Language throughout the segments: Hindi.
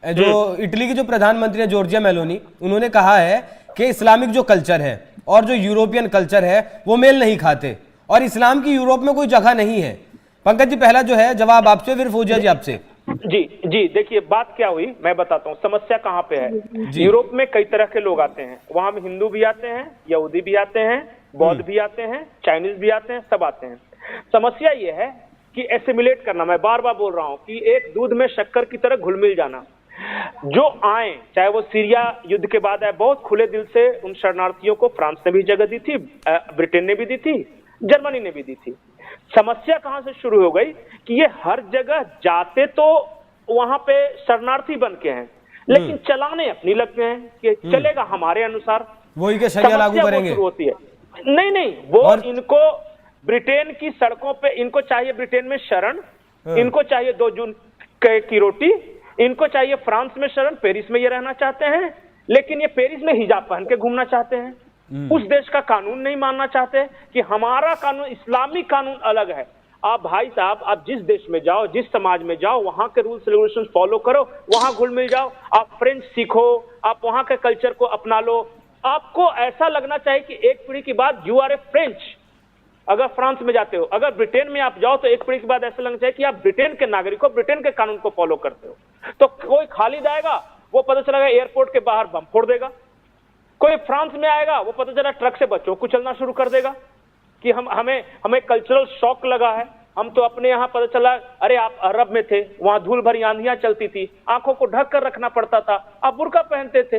जो इटली की जो प्रधानमंत्री है जॉर्जिया मेलोनी, उन्होंने कहा है कि इस्लामिक जो कल्चर है और जो यूरोपियन कल्चर है वो मेल नहीं खाते और इस्लाम की यूरोप में कोई जगह नहीं है। पंकज जी, पहला जो है जवाब आपसे, फिर फौजिया जी आपसे। जी जी, देखिए बात क्या हुई मैं बताता हूँ, समस्या कहाँ पे है। यूरोप में कई तरह के लोग आते हैं, वहां में हिंदू भी आते हैं, यहूदी भी आते हैं, बौद्ध भी आते हैं, चाइनीज भी आते हैं, सब आते हैं। समस्या ये है कि एसिमिलेट करना, मैं बार बार बोल रहा हूँ कि एक दूध में शक्कर की तरह घुल मिल जाना। जो आए, चाहे वो सीरिया युद्ध के बाद आए, बहुत खुले दिल से उन शरणार्थियों को फ्रांस ने भी जगह दी थी, ब्रिटेन ने भी दी थी, जर्मनी ने भी दी थी। समस्या कहां से शुरू हो गई कि ये हर जगह जाते तो वहां पे शरणार्थी बन के हैं, लेकिन चलाने अपनी लगते हैं कि चलेगा हमारे अनुसार, वही के शरिया लागू करेंगे। शुरू होती है नहीं वो इनको ब्रिटेन की सड़कों पे, इनको चाहिए ब्रिटेन में शरण, इनको चाहिए 2 जून की रोटी, इनको चाहिए फ्रांस में शरण, पेरिस में ये रहना चाहते हैं, लेकिन ये पेरिस में हिजाब पहन के घूमना चाहते हैं। उस देश का कानून नहीं मानना चाहते कि हमारा कानून, इस्लामिक कानून अलग है। आप भाई साहब, आप जिस देश में जाओ, जिस समाज में जाओ, वहां के रूल्स रेगुलेशन फॉलो करो, वहां घुल मिल जाओ। आप फ्रेंच सीखो, आप वहां के कल्चर को अपना लो। आपको ऐसा लगना चाहिए कि एक पीढ़ी के बाद यू आर ए फ्रेंच। अगर फ्रांस में जाते हो, अगर ब्रिटेन में आप जाओ तो एक पीढ़ी के बाद ऐसा लगना चाहिए कि आप ब्रिटेन के नागरिक हो, ब्रिटेन के कानून को फॉलो करते हो। तो कोई खालिद आएगा, वो पता चलेगा एयरपोर्ट के बाहर बम फोड़ देगा। कोई फ्रांस में आएगा, वो पता चला ट्रक से बच्चों को चलना शुरू कर देगा कि हमें कल्चरल शॉक लगा है। हम तो अपने यहाँ पता चला, अरे आप अरब में थे, वहां धूल भरी आंधियां चलती थी, आंखों को ढक कर रखना पड़ता था, आप बुर्का पहनते थे।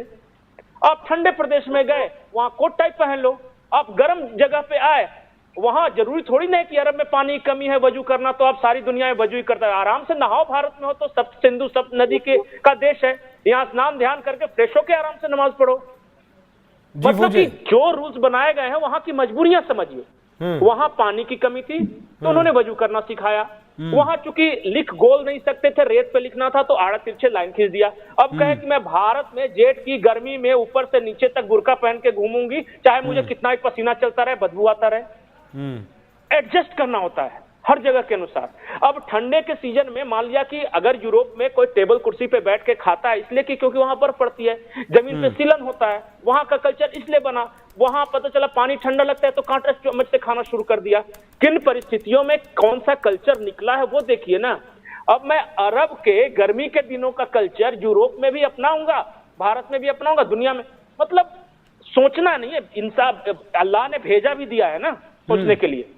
आप ठंडे प्रदेश में गए, वहां कोट टाइप पहन लो। आप गर्म जगह पे आए, वहां जरूरी थोड़ी ना है कि अरब में पानी की कमी है वजू करना, तो आप सारी दुनिया में वजू ही करता है। आराम से नहाओ, भारत में हो तो सप्त सिंधु सप्त नदी का देश है, यहाँ स्नान ध्यान करके फ्रेश होके आराम से नमाज पढ़ो। मतलब कि जो रूल्स बनाए गए हैं वहां की मजबूरियां समझिए। वहां पानी की कमी थी तो उन्होंने वजू करना सिखाया। वहां चूंकि लिख गोल नहीं सकते थे, रेत पे लिखना था, तो आड़ा तिरछे लाइन खींच दिया। अब कहे कि मैं भारत में जेठ की गर्मी में ऊपर से नीचे तक बुर्का पहन के घूमूंगी, चाहे मुझे कितना ही पसीना चलता रहे, बदबू आता रहे। एडजस्ट करना होता है हर जगह के अनुसार। अब ठंडे के सीजन में मान लिया कि अगर यूरोप में कोई टेबल कुर्सी पे बैठ के खाता है, इसलिए कि क्योंकि वहां बर्फ पड़ती है, जमीन पे सीलन होता है, वहां का कल्चर इसलिए बना। वहां पता चला पानी ठंडा लगता है तो कांटा चम्मच से खाना शुरू कर दिया। किन परिस्थितियों में कौन सा कल्चर निकला है वो देखिए ना। अब मैं अरब के गर्मी के दिनों का कल्चर यूरोप में भी अपनाऊंगा, भारत में भी अपनाऊंगा, दुनिया में। मतलब सोचना नहीं है, इंसान अल्लाह ने भेजा भी दिया है ना सोचने के लिए।